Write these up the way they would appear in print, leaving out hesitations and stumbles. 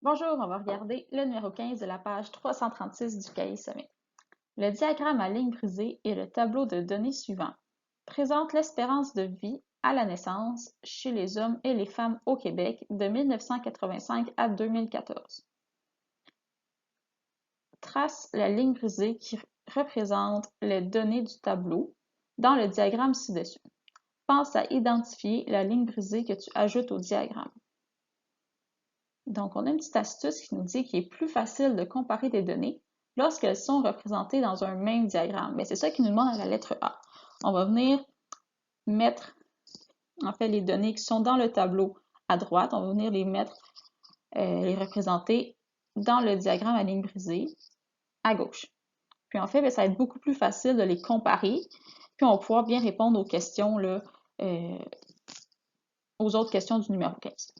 Bonjour, on va regarder le numéro 15 de la page 336 du cahier sommet. Le diagramme à ligne brisée et le tableau de données suivant présentent l'espérance de vie à la naissance chez les hommes et les femmes au Québec de 1985 à 2014. Trace la ligne brisée qui représente les données du tableau dans le diagramme ci-dessus. Pense à identifier la ligne brisée que tu ajoutes au diagramme. Donc, on a une petite astuce qui nous dit qu'il est plus facile de comparer des données lorsqu'elles sont représentées dans un même diagramme. Mais c'est ça qui nous demande à la lettre A. On va venir mettre, en fait, les données qui sont dans le tableau à droite. On va venir les mettre, les représenter dans le diagramme à ligne brisée à gauche. Puis en fait, ça va être beaucoup plus facile de les comparer. Puis on va pouvoir bien répondre aux questions, là, aux autres questions du numéro 15.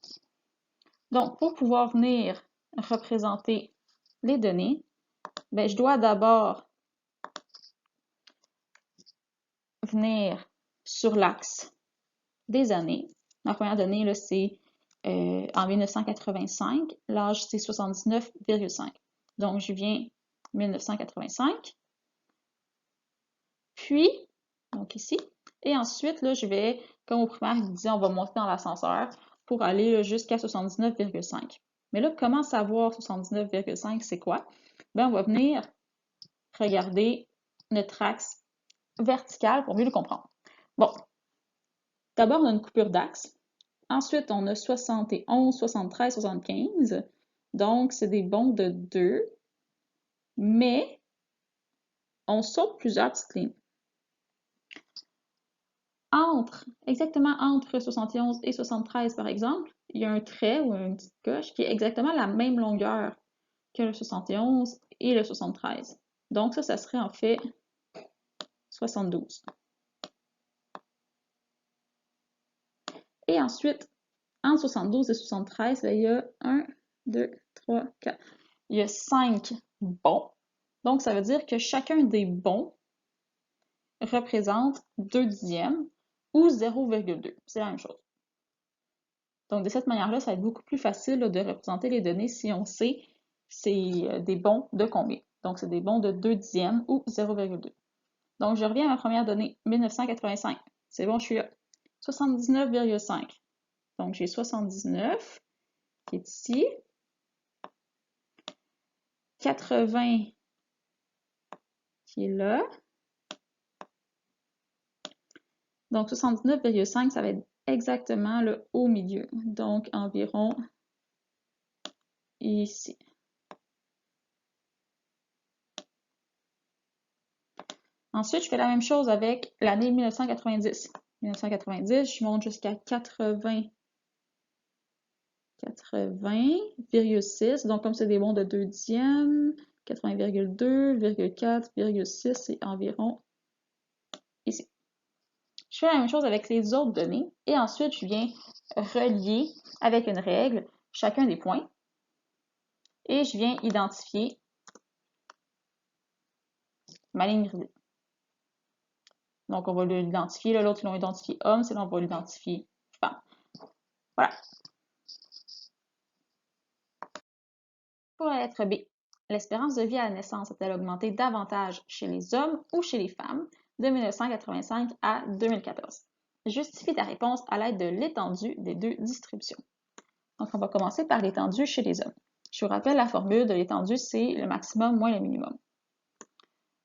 Donc, pour pouvoir venir représenter les données, ben, je dois d'abord venir sur l'axe des années. La première donnée, c'est en 1985. L'âge, c'est 79,5. Donc, je viens 1985. Puis, donc ici. Et ensuite, là, je vais, comme au primaire, il disait, on va monter dans l'ascenseur pour aller jusqu'à 79,5. Mais là, comment savoir 79,5, c'est quoi? Ben, on va venir regarder notre axe vertical pour mieux le comprendre. Bon, d'abord, on a une coupure d'axe. Ensuite, on a 71, 73, 75. Donc, c'est des bonds de 2. Mais, on saute plusieurs petites lignes. Exactement entre 71 et 73, par exemple, il y a un trait ou une petite coche qui est exactement la même longueur que le 71 et le 73. Donc, ça serait en fait 72. Et ensuite, entre 72 et 73, il y a 1, 2, 3, 4. Il y a 5 bonds. Donc, ça veut dire que chacun des bonds représente 2 dixièmes ou 0,2. C'est la même chose. Donc, de cette manière-là, ça va être beaucoup plus facile là, de représenter les données si on sait c'est des bonds de combien. Donc, c'est des bonds de 2 dixièmes ou 0,2. Donc, je reviens à ma première donnée, 1985. C'est bon, je suis là. 79,5. Donc, j'ai 79 qui est ici. 80 qui est là. Donc, 79,5, ça va être exactement le au milieu. Donc, environ ici. Ensuite, je fais la même chose avec l'année 1990. 1990, je monte jusqu'à 80,6. Donc, comme c'est des bonds de 2 dixièmes, 80,2, 4, 6, c'est environ ici. Je fais la même chose avec les autres données et ensuite, je viens relier avec une règle chacun des points et je viens identifier ma ligne brisée. Donc, on va l'identifier. L'autre, ils l'ont identifié homme, c'est là, on va l'identifier femme. Voilà. Pour la lettre B, l'espérance de vie à la naissance a-t-elle augmenté davantage chez les hommes ou chez les femmes de 1985 à 2014? Justifie ta réponse à l'aide de l'étendue des deux distributions. Donc, on va commencer par l'étendue chez les hommes. Je vous rappelle la formule de l'étendue, c'est le maximum moins le minimum.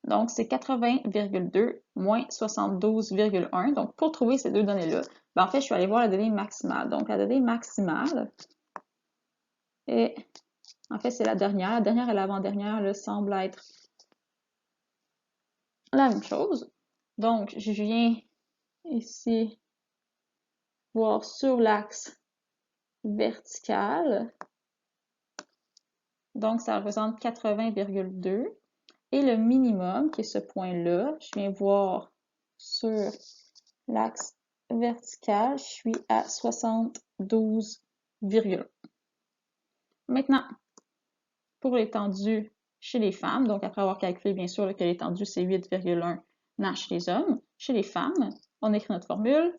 Donc, c'est 80,2 moins 72,1. Donc, pour trouver ces deux données-là, ben, en fait, je suis allée voir la donnée maximale. Donc, la donnée maximale est, en fait, c'est la dernière. La dernière et l'avant-dernière semblent être la même chose. Donc, je viens ici voir sur l'axe vertical. Donc, ça représente 80,2. Et le minimum, qui est ce point-là, je viens voir sur l'axe vertical, je suis à 72,1. Maintenant, pour l'étendue chez les femmes, donc après avoir calculé bien sûr que l'étendue c'est 8,1 ans chez les hommes, chez les femmes, on écrit notre formule,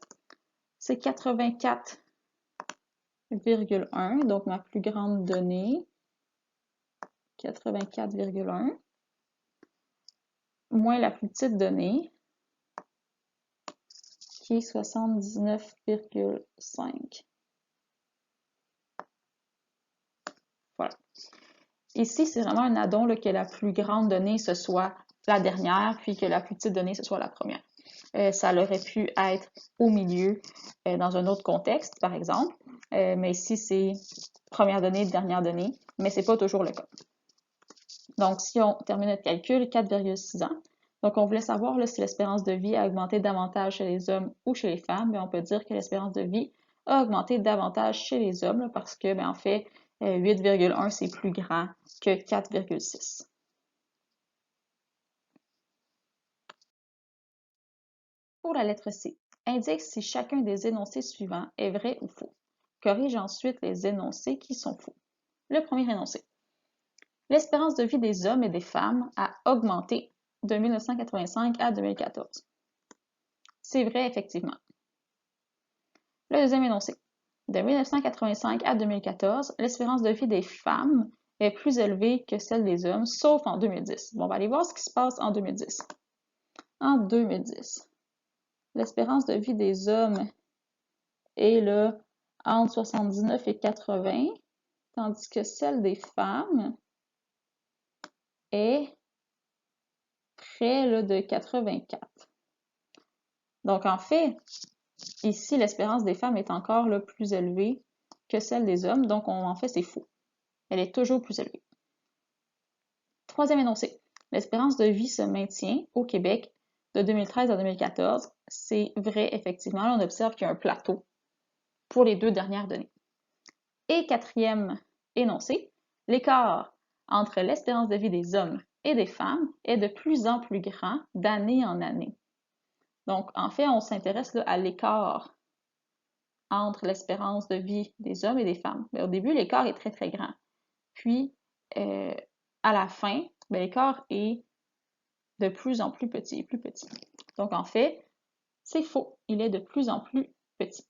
c'est 84 84,1, donc ma plus grande donnée, 84,1, moins la plus petite donnée, qui est 79,5. Voilà. Ici, c'est vraiment un addon là, que la plus grande donnée, ce soit la dernière, puis que la plus petite donnée, ce soit la première. Ça aurait pu être au milieu, dans un autre contexte, par exemple, mais ici, c'est première donnée, dernière donnée, mais c'est pas toujours le cas. Donc, si on termine notre calcul, 4,6 ans. Donc, on voulait savoir là, si l'espérance de vie a augmenté davantage chez les hommes ou chez les femmes. Bien, on peut dire que l'espérance de vie a augmenté davantage chez les hommes là, parce que, bien, en fait, 8,1, c'est plus grand que 4,6. Pour la lettre C, indique si chacun des énoncés suivants est vrai ou faux. Corrige ensuite les énoncés qui sont faux. Le premier énoncé. L'espérance de vie des hommes et des femmes a augmenté de 1985 à 2014. C'est vrai, effectivement. Le deuxième énoncé. De 1985 à 2014, l'espérance de vie des femmes est plus élevée que celle des hommes, sauf en 2010. Bon, on va aller voir ce qui se passe en 2010. En 2010, l'espérance de vie des hommes est là entre 79 et 80, tandis que celle des femmes est près là, de 84. Donc, en fait, ici, l'espérance des femmes est encore là, plus élevée que celle des hommes, donc en fait, c'est faux. Elle est toujours plus élevée. Troisième énoncé. L'espérance de vie se maintient au Québec de 2013 à 2014. C'est vrai, effectivement. Là, on observe qu'il y a un plateau pour les deux dernières données. Et quatrième énoncé. L'écart entre l'espérance de vie des hommes et des femmes est de plus en plus grand d'année en année. Donc, en fait, on s'intéresse à l'écart entre l'espérance de vie des hommes et des femmes. Mais au début, l'écart est très, très grand. Puis, à la fin, l'écart est de plus en plus petit et plus petit. Donc, en fait, c'est faux. Il est de plus en plus petit.